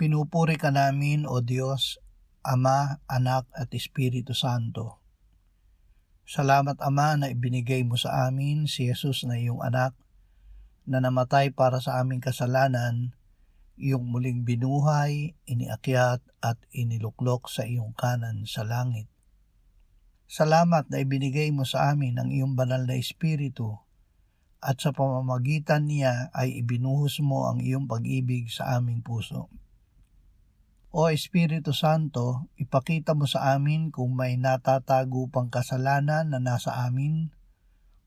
Pinupuri ka namin, O Diyos, Ama, Anak at Espiritu Santo. Salamat, Ama, na ibinigay mo sa amin si Jesus na iyong anak na namatay para sa aming kasalanan, iyong muling binuhay, iniakyat at iniluklok sa iyong kanan sa langit. Salamat na ibinigay mo sa amin ang iyong banal na Espiritu at sa pamamagitan niya ay ibinuhos mo ang iyong pag-ibig sa aming puso. O Espiritu Santo, ipakita mo sa amin kung may natatago pang kasalanan na nasa amin,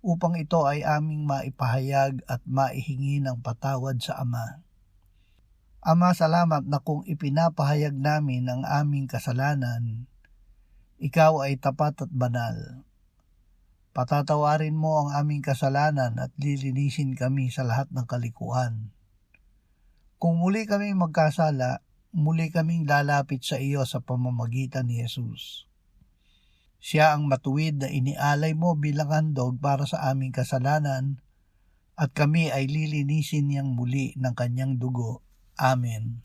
upang ito ay aming maipahayag at maihingi ng patawad sa Ama. Ama, salamat na kung ipinapahayag namin ang aming kasalanan, ikaw ay tapat at banal. Patatawarin mo ang aming kasalanan at lilinisin kami sa lahat ng kalikuan. Kung muli kami magkasala, muli kaming lalapit sa iyo sa pamamagitan ni Jesus. Siya ang matuwid na inialay mo bilang handog para sa aming kasalanan at kami ay lilinisin niyang muli ng kanyang dugo. Amen.